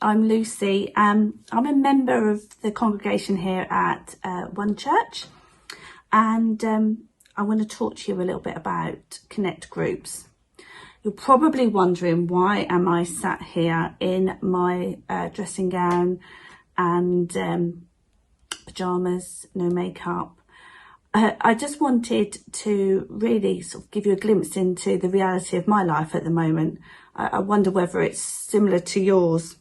I'm Lucy. I'm a member of the congregation here at One Church, and I want to talk to you a little bit about Connect groups. You're probably wondering, why am I sat here in my dressing gown and pyjamas, no makeup? I just wanted to really sort of give you a glimpse into the reality of my life at the moment. I wonder whether it's similar to yours.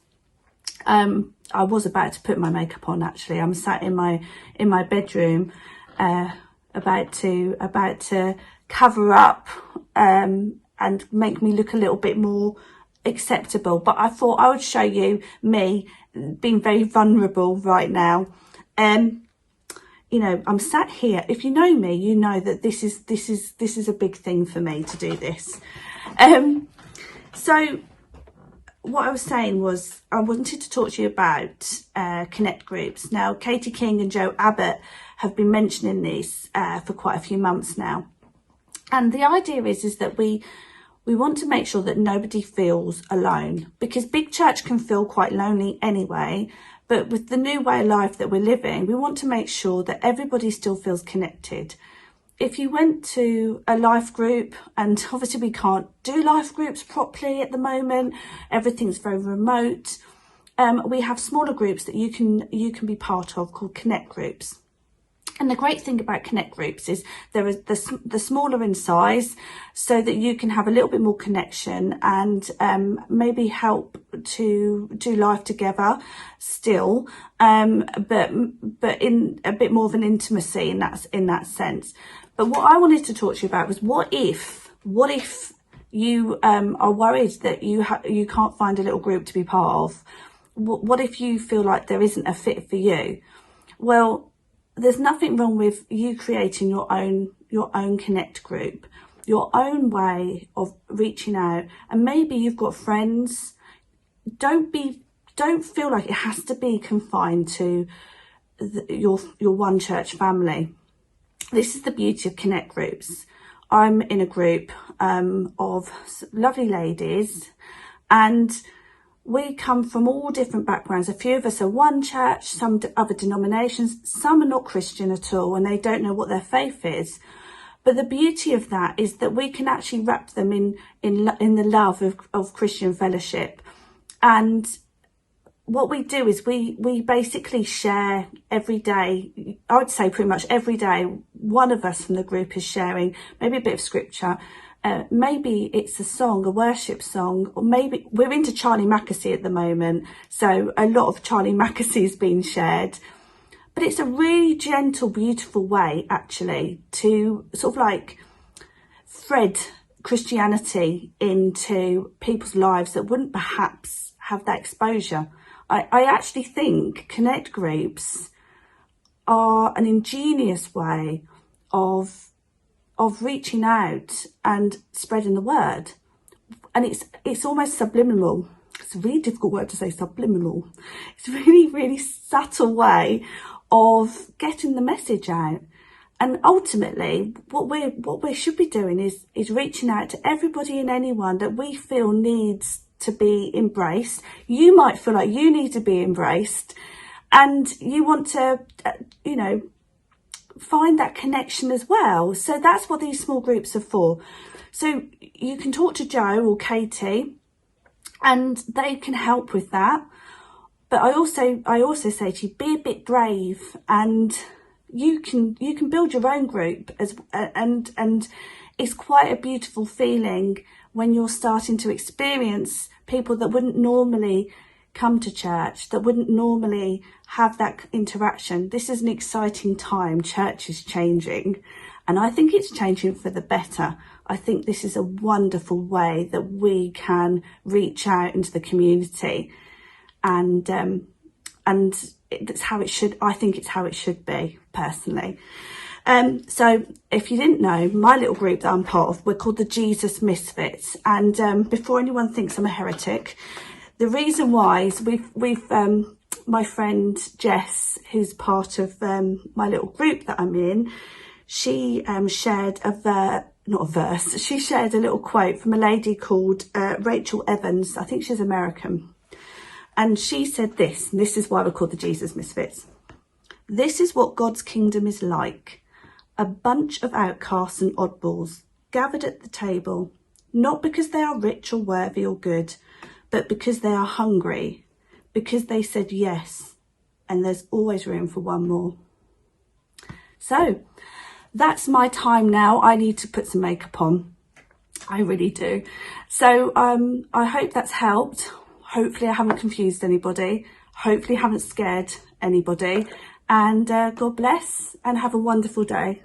I was about to put my makeup on, actually. I'm sat in my bedroom, about to cover up and make me look a little bit more acceptable. But I thought I would show you me being very vulnerable right now. You know, I'm sat here. If you know me, you know that this is a big thing for me to do this. So what I was saying was, I wanted to talk to you about Connect groups. Now, Katie King and Joe Abbott have been mentioning these for quite a few months now. And the idea is that we want to make sure that nobody feels alone, because big church can feel quite lonely anyway. But with the new way of life that we're living, we want to make sure that everybody still feels connected. If you went to a life group, and obviously we can't do life groups properly at the moment, everything's very remote. We have smaller groups that you can be part of, called Connect groups. And the great thing about Connect groups is they're smaller in size, so that you can have a little bit more connection and maybe help to do life together still, but in a bit more of an intimacy in that sense. But what I wanted to talk to you about was, what if you are worried that you can't find a little group to be part of? What if you feel like there isn't a fit for you? Well, there's nothing wrong with you creating your own Connect group, your own way of reaching out. And maybe you've got friends. Don't feel like it has to be confined to your One Church family. This is the beauty of Connect groups. I'm in a group of lovely ladies, and we come from all different backgrounds. A few of us are One Church, some other denominations, some are not Christian at all, and they don't know what their faith is. But the beauty of that is that we can actually wrap them in the love of Christian fellowship. And what we do is we basically share every day. I would say pretty much every day, one of us from the group is sharing maybe a bit of scripture. Maybe it's a song, a worship song, or maybe we're into Charlie Mackesy at the moment, so a lot of Charlie Mackesy is being shared. But it's a really gentle, beautiful way, actually, to sort of like thread Christianity into people's lives that wouldn't perhaps have that exposure. I actually think Connect groups are an ingenious way of reaching out and spreading the word. And it's almost subliminal. It's a really difficult word to say, subliminal. It's a really, really subtle way of getting the message out. And ultimately, what we should be doing is reaching out to everybody and anyone that we feel needs to be embraced. You might feel like you need to be embraced, and you want to, find that connection as well. So that's what these small groups are for. So you can talk to Joe or Katie, and they can help with that. But I also say to you, be a bit brave, and you can build your own group and it's quite a beautiful feeling when you're starting to experience people that wouldn't normally come to church, that wouldn't normally have that interaction. This is an exciting time. Church is changing, and I think it's changing for the better. I think this is a wonderful way that we can reach out into the community, and it's how it should. I think it's how it should be, personally. So if you didn't know, my little group that I'm part of, we're called the Jesus Misfits. And before anyone thinks I'm a heretic, the reason why is we've my friend Jess, who's part of my little group that I'm in, she shared she shared a little quote from a lady called Rachel Evans. I think she's American. And she said this, and this is why we're called the Jesus Misfits. This is what God's kingdom is like. A bunch of outcasts and oddballs gathered at the table, not because they are rich or worthy or good, but because they are hungry, because they said yes, and there's always room for one more. So that's my time now. I need to put some makeup on. I really do. So I hope that's helped. Hopefully I haven't confused anybody. Hopefully I haven't scared anybody. And God bless and have a wonderful day.